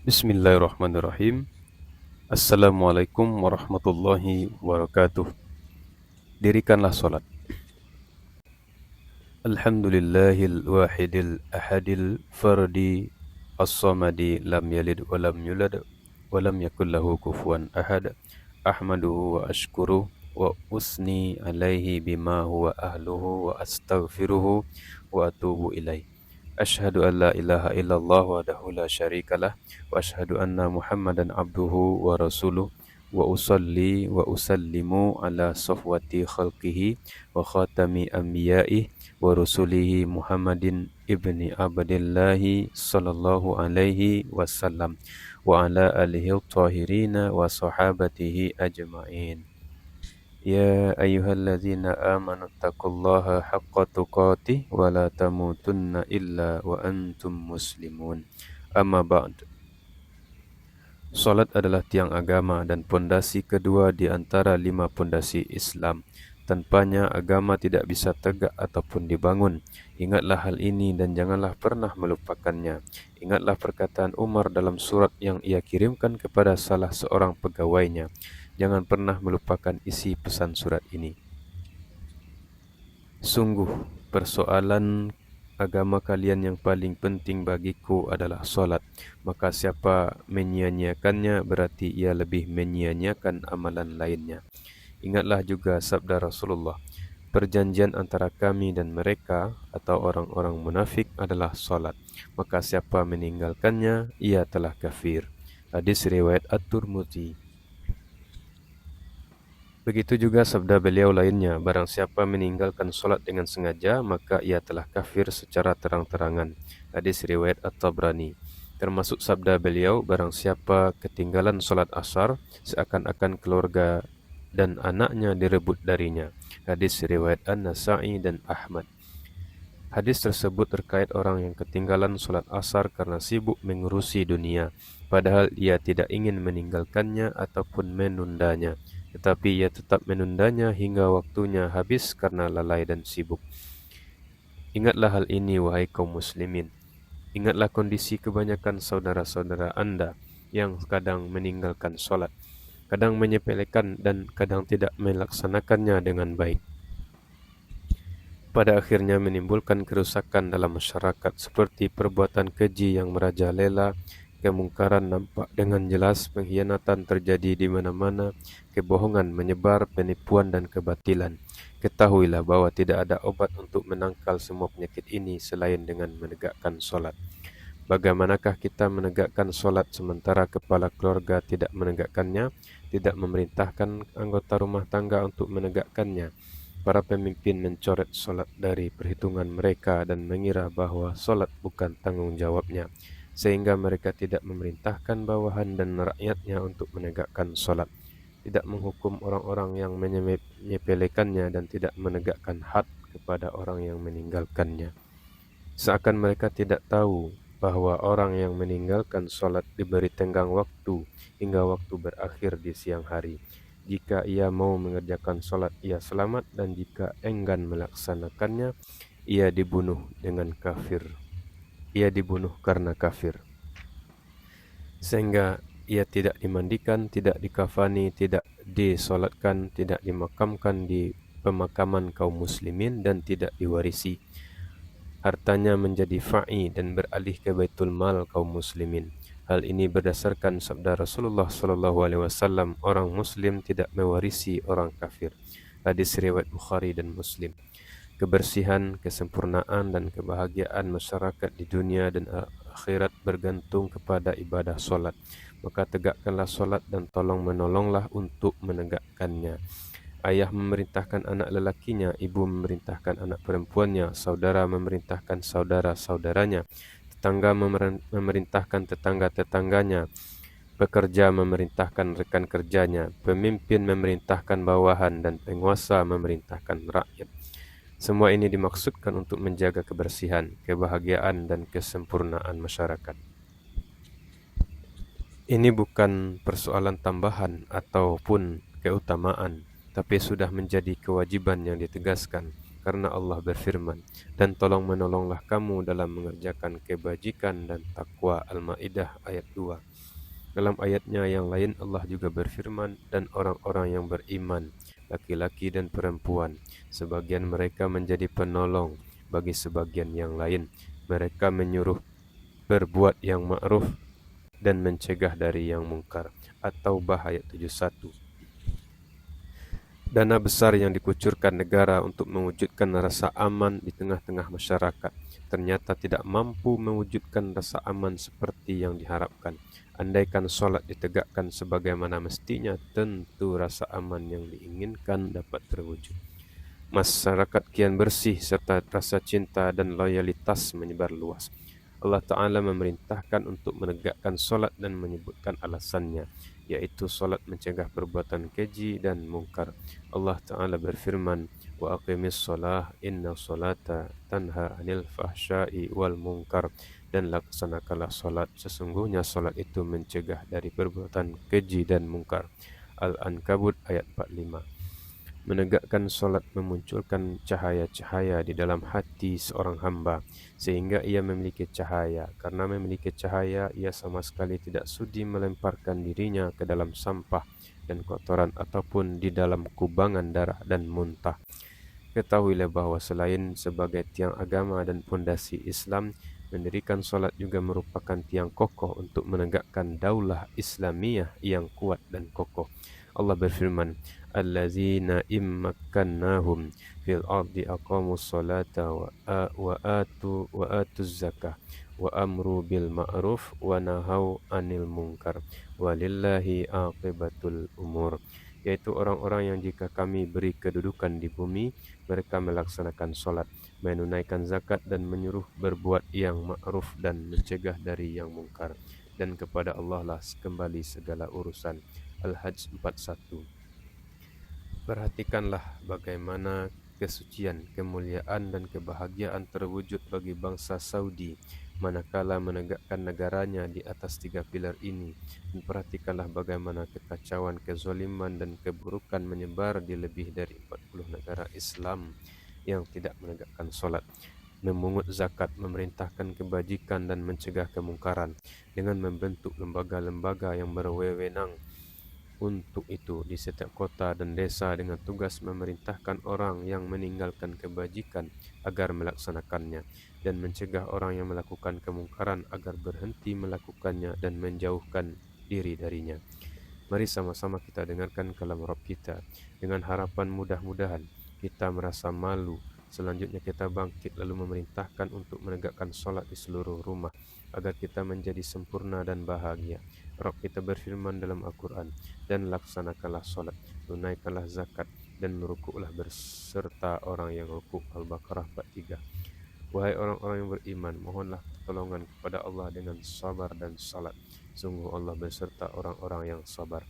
Bismillahirrahmanirrahim. Assalamualaikum warahmatullahi wabarakatuh. Dirikanlah solat. Alhamdulillahil wahidil ahadil fardi as-samadi lam yalid wa lam yulad wa lam yakul lahu kufuwan ahad. Ahmaduhu wa ashkuruh wa usni alaihi bima huwa ahluhu wa astaghfiruhu wa atubu ilaih. Ashhadu an la ilaha illallah wahdahu la syarikalah wa ashhadu anna Muhammadan abduhu wa rasuluh wa usalli wa usallimu ala safwati khalqihi wa khatami anbiyaih wa rusulihi Muhammadin ibni Abdillahi sallallahu alaihi wasallam wa ala alihi tahirina wa sahabatihi ajma'in. Ya ayyuhalladzina amanu taqullaha haqqa tuqatih wa la tamutunna illa wa antum muslimun. Amma ba'd. Salat adalah tiang agama dan pondasi kedua di antara 5 pondasi Islam. Tanpanya agama tidak bisa tegak ataupun dibangun. Ingatlah hal ini dan janganlah pernah melupakannya. Ingatlah perkataan Umar dalam surat yang ia kirimkan kepada salah seorang pegawainya. Jangan pernah melupakan isi pesan surat ini. Sungguh, persoalan agama kalian yang paling penting bagiku adalah solat. Maka siapa menyia-nyiakannya berarti ia lebih menyia-nyiakan amalan lainnya. Ingatlah juga sabda Rasulullah, perjanjian antara kami dan mereka atau orang-orang munafik adalah solat. Maka siapa meninggalkannya, ia telah kafir. Hadis riwayat At-Tirmidzi. Begitu juga sabda beliau lainnya, barang siapa meninggalkan solat dengan sengaja, maka ia telah kafir secara terang-terangan. Hadis riwayat At-Tabrani. Termasuk sabda beliau, barang siapa ketinggalan solat asar, seakan-akan keluarga dan anaknya direbut darinya. Hadis riwayat An-Nasa'i dan Ahmad. Hadis tersebut terkait orang yang ketinggalan solat asar karena sibuk mengurusi dunia, padahal ia tidak ingin meninggalkannya ataupun menundanya. Tetapi ia tetap menundanya hingga waktunya habis karena lalai dan sibuk. Ingatlah hal ini, wahai kaum muslimin. Ingatlah kondisi kebanyakan saudara-saudara Anda yang kadang meninggalkan solat, kadang menyepelekan dan kadang tidak melaksanakannya dengan baik. Pada akhirnya menimbulkan kerusakan dalam masyarakat seperti perbuatan keji yang merajalela, kemungkaran nampak dengan jelas, pengkhianatan terjadi di mana-mana, kebohongan menyebar, penipuan dan kebatilan. Ketahuilah bahwa tidak ada obat untuk menangkal semua penyakit ini selain dengan menegakkan solat. Bagaimanakah kita menegakkan solat sementara kepala keluarga tidak menegakkannya, tidak memerintahkan anggota rumah tangga untuk menegakkannya? Para pemimpin mencoret solat dari perhitungan mereka dan mengira bahwa solat bukan tanggung jawabnya, sehingga mereka tidak memerintahkan bawahan dan rakyatnya untuk menegakkan solat, tidak menghukum orang-orang yang menyepelekannya dan tidak menegakkan had kepada orang yang meninggalkannya. Seakan mereka tidak tahu bahwa orang yang meninggalkan solat diberi tenggang waktu hingga waktu berakhir di siang hari. Jika ia mau mengerjakan solat, ia selamat, dan jika enggan melaksanakannya, ia dibunuh dengan kafir. Ia dibunuh karena kafir. Sehingga ia tidak dimandikan, tidak dikafani, tidak disolatkan, tidak dimakamkan di pemakaman kaum muslimin, dan tidak diwarisi. Hartanya menjadi fa'i dan beralih ke baitul mal kaum muslimin. Hal ini berdasarkan sabda Rasulullah SAW, orang muslim tidak mewarisi orang kafir. Hadis riwayat Bukhari dan Muslim. Kebersihan, kesempurnaan dan kebahagiaan masyarakat di dunia dan akhirat bergantung kepada ibadah solat. Maka tegakkanlah solat dan tolong menolonglah untuk menegakkannya. Ayah memerintahkan anak lelakinya, ibu memerintahkan anak perempuannya, saudara memerintahkan saudara-saudaranya, tetangga memerintahkan tetangga-tetangganya, pekerja memerintahkan rekan kerjanya, pemimpin memerintahkan bawahan, dan penguasa memerintahkan rakyat. Semua ini dimaksudkan untuk menjaga kebersihan, kebahagiaan, dan kesempurnaan masyarakat. Ini bukan persoalan tambahan ataupun keutamaan, tapi sudah menjadi kewajiban yang ditegaskan. karena Allah berfirman, dan tolong menolonglah kamu dalam mengerjakan kebajikan dan takwa. Al-Maidah ayat 2. Dalam ayatnya yang lain Allah juga berfirman, dan orang-orang yang beriman, laki-laki dan perempuan, sebagian mereka menjadi penolong bagi sebagian yang lain. Mereka menyuruh berbuat yang ma'ruf dan mencegah dari yang mungkar. At-Taubah ayat 71. Dana besar yang dikucurkan negara untuk mewujudkan rasa aman di tengah-tengah masyarakat ternyata tidak mampu mewujudkan rasa aman seperti yang diharapkan. Andaikan solat ditegakkan sebagaimana mestinya, tentu rasa aman yang diinginkan dapat terwujud. Masyarakat kian bersih serta rasa cinta dan loyalitas menyebar luas. Allah Ta'ala memerintahkan untuk menegakkan solat dan menyebutkan alasannya, yaitu solat mencegah perbuatan keji dan mungkar. Allah Ta'ala berfirman, wa aqimis solah inna solata tanha anil fahsyai wal munkar, dan laksanakanlah solat, sesungguhnya solat itu mencegah dari perbuatan keji dan mungkar. Al-Ankabut ayat 45. Menegakkan solat memunculkan cahaya-cahaya di dalam hati seorang hamba, sehingga ia memiliki cahaya. Karena memiliki cahaya, ia sama sekali tidak sudi melemparkan dirinya ke dalam sampah dan kotoran ataupun di dalam kubangan darah dan muntah. Ketahuilah bahwa selain sebagai tiang agama dan pondasi Islam, mendirikan solat juga merupakan tiang kokoh untuk menegakkan daulah Islamiyah yang kuat dan kokoh. Allah berfirman, allazina immakkannahum fil ardi aqamus salata wa atuz zakah wa amru bil ma'ruf wa nahau anil munkar walillahi aqibatul umur. Yaitu orang-orang yang jika kami beri kedudukan di bumi, mereka melaksanakan solat, menunaikan zakat dan menyuruh berbuat yang ma'ruf dan mencegah dari yang mungkar. Dan kepada Allah lah kembali segala urusan. Al-Hajj 41. Perhatikanlah bagaimana kesucian, kemuliaan dan kebahagiaan terwujud bagi bangsa Saudi manakala menegakkan negaranya di atas 3 pilar ini. Dan perhatikanlah bagaimana kekacauan, kezaliman dan keburukan menyebar di lebih dari 40 negara Islam yang tidak menegakkan solat, memungut zakat, memerintahkan kebajikan dan mencegah kemungkaran dengan membentuk lembaga-lembaga yang berwenang untuk itu di setiap kota dan desa dengan tugas memerintahkan orang yang meninggalkan kebajikan agar melaksanakannya dan mencegah orang yang melakukan kemungkaran agar berhenti melakukannya dan menjauhkan diri darinya. Mari sama-sama kita dengarkan kalam Rabb kita dengan harapan mudah-mudahan kita merasa malu. Selanjutnya kita bangkit lalu memerintahkan untuk menegakkan solat di seluruh rumah agar kita menjadi sempurna dan bahagia. Rabb kita berfirman dalam Al-Quran, dan laksanakanlah solat, tunaikanlah zakat, dan rukuklah berserta orang yang rukuk. Al-Baqarah 43. Wahai orang-orang yang beriman, mohonlah pertolongan kepada Allah dengan sabar dan salat. Sungguh Allah berserta orang-orang yang sabar.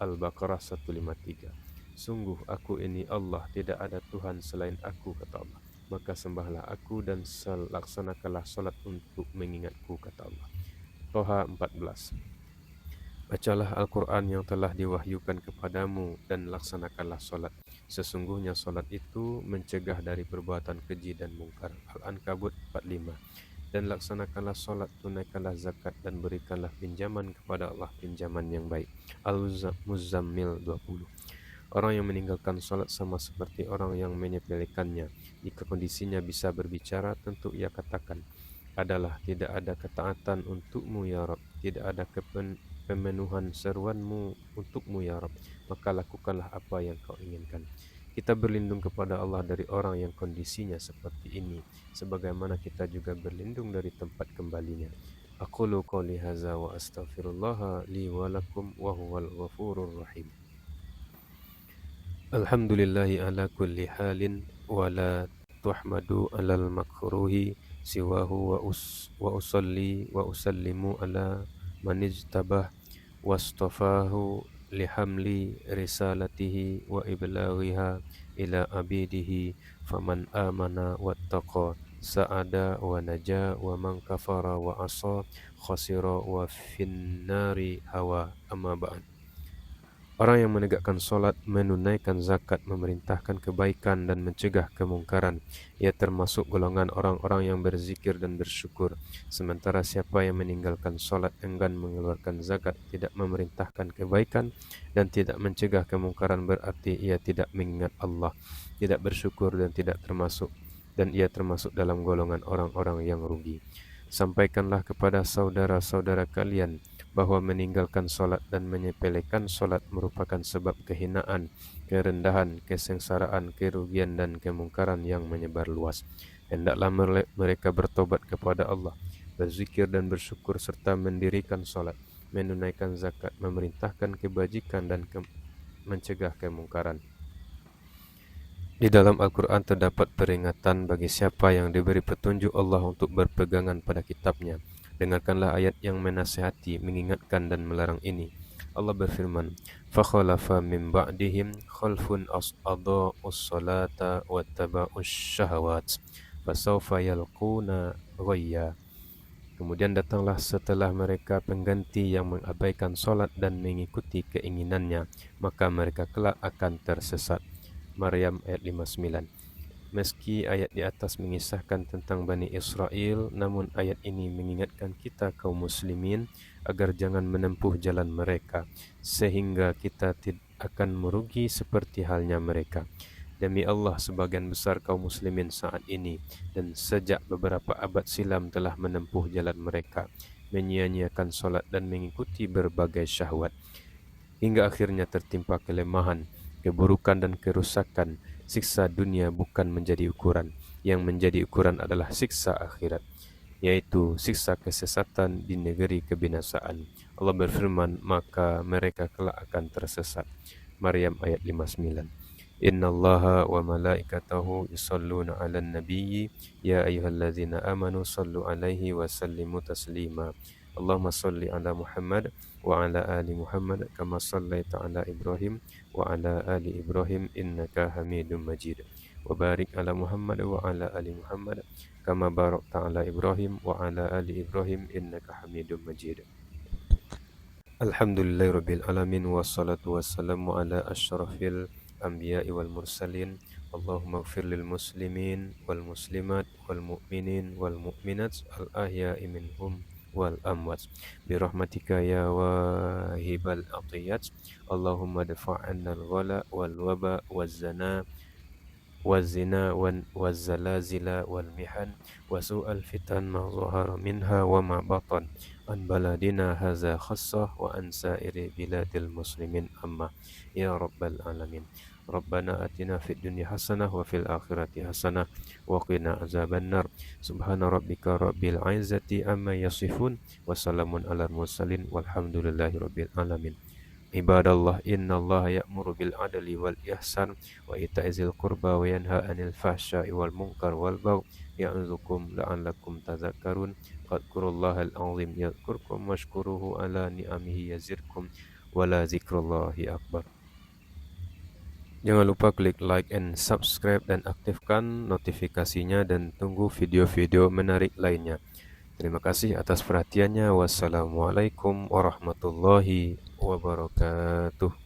Al-Baqarah 153. Sungguh aku ini Allah, tidak ada Tuhan selain aku, kata Allah. Maka sembahlah aku dan laksanakanlah salat untuk mengingatku, kata Allah. Toha 14. Bacalah Al-Quran yang telah diwahyukan kepadamu dan laksanakanlah solat. Sesungguhnya solat itu mencegah dari perbuatan keji dan mungkar. Al-Ankabut 45. Dan laksanakanlah solat, tunaikanlah zakat dan berikanlah pinjaman kepada Allah pinjaman yang baik. Al-Muzammil 20. Orang yang meninggalkan solat sama seperti orang yang menyepelekannya. Jika kondisinya bisa berbicara, tentu ia katakan, adalah tidak ada ketaatan untukmu ya Rabb, tidak ada pemenuhan seruanmu untukmu ya Rabb, maka lakukanlah apa yang kau inginkan. Kita berlindung kepada Allah dari orang yang kondisinya seperti ini, sebagaimana kita juga berlindung dari tempat kembalinya. Aqulu qouli hadza wa astaghfirullah li wa lakum wa huwal ghafurur rahim. Alhamdulillahi ala kulli halin wa la tuhmadu alal makruhi siwahu wa usalli wa usallimu ala man ijtabah wastafahu lihamli risalatihi wa iblaghiha ila abidihi faman amana wattaqa sa'ada wa naja wa man kafara wa asa khasira wa finnari hawa. Amma ba'd. Orang yang menegakkan solat, menunaikan zakat, memerintahkan kebaikan dan mencegah kemungkaran. Ia termasuk golongan orang-orang yang berzikir dan bersyukur. Sementara siapa yang meninggalkan solat, enggan mengeluarkan zakat, tidak memerintahkan kebaikan dan tidak mencegah kemungkaran, berarti ia tidak mengingat Allah, tidak bersyukur dan ia termasuk dalam golongan orang-orang yang rugi. Sampaikanlah kepada saudara-saudara kalian bahwa meninggalkan solat dan menyepelekan solat merupakan sebab kehinaan, kerendahan, kesengsaraan, kerugian dan kemungkaran yang menyebar luas. Hendaklah mereka bertobat kepada Allah, berzikir dan bersyukur serta mendirikan solat, menunaikan zakat, memerintahkan kebajikan dan mencegah kemungkaran. Di dalam Al-Quran terdapat peringatan bagi siapa yang diberi petunjuk Allah untuk berpegangan pada kitabnya. Dengarkanlah ayat yang menasihati, mengingatkan dan melarang ini. Allah berfirman, فَخَلَفَ مِنْ بَعْدِهِمْ خَلْفٌ أَضَاعُوا الصَّلَاةَ وَاتَّبَعُوا الشَّهَوَاتِ فَسَوْفَ يَلْقُونَ غَيًّا. Kemudian datanglah setelah mereka pengganti yang mengabaikan solat dan mengikuti keinginannya, maka mereka kelak akan tersesat. Maryam ayat 59. Meski ayat di atas mengisahkan tentang Bani Israel, namun ayat ini mengingatkan kita kaum muslimin agar jangan menempuh jalan mereka, sehingga kita tidak akan merugi seperti halnya mereka. Demi Allah, sebagian besar kaum muslimin saat ini dan sejak beberapa abad silam telah menempuh jalan mereka, menyia-nyiakan solat dan mengikuti berbagai syahwat, hingga akhirnya tertimpa kelemahan, keburukan dan kerusakan. Siksa dunia bukan menjadi ukuran. Yang menjadi ukuran adalah siksa akhirat, yaitu siksa kesesatan di negeri kebinasaan. Allah berfirman, maka mereka kelak akan tersesat. Maryam ayat 59. Innallaha wa malaikatahu yusalluna 'alan nabiyyi ya ayyuhalladzina amanu sallu 'alaihi wa sallimu taslima. Allahumma salli 'ala Muhammad wa 'ala ali Muhammad kama sallaita 'ala Ibrahim wa 'ala ali Ibrahim innaka Hamidum Majid. Wa barik 'ala Muhammad wa 'ala ali Muhammad kama barakta 'ala Ibrahim wa 'ala ali Ibrahim innaka Hamidum Majid. Alhamdulillahirabbil alamin wassalatu wassalamu ala asyrafil anbiya'i wal mursalin. Allahumma ighfir lil muslimin wal muslimat wal mu'minin wal mu'minat al ahya'i minhum wal amwat bi rahmatika ya wahibal atiyat. Allahumma dafa'anna al ghala wal waba waz zana والزنا والزلازل والمحن وسوء الفتن ما ظهر منها وما بطن عن بلدنا هذا خاصة وعن سائر بلاد المسلمين أما يا رب العالمين. ربنا آتنا في الدنيا حسنة وفي الآخرة حسنة وقنا عذاب النار. سبحان ربك رب العزة عما يصفون وسلام على المرسلين والحمد لله رب العالمين. Ibadallah, innallaha ya'muru bil adli wal ihsan wa ita'i dzil qurba wa yanha 'anil fahsya'i wal munkar wal baghi ya'idzukum la'allakum tadhakkarun. Fadhkurullahal 'azim yadhkurkum washkuruhu 'ala ni'amihi yazidkum wa la dzikrullahi akbar. Jangan lupa klik like and subscribe dan aktifkan notifikasinya dan tunggu video-video menarik lainnya. Terima kasih atas perhatiannya. Wassalamualaikum warahmatullahi wabarakatuh.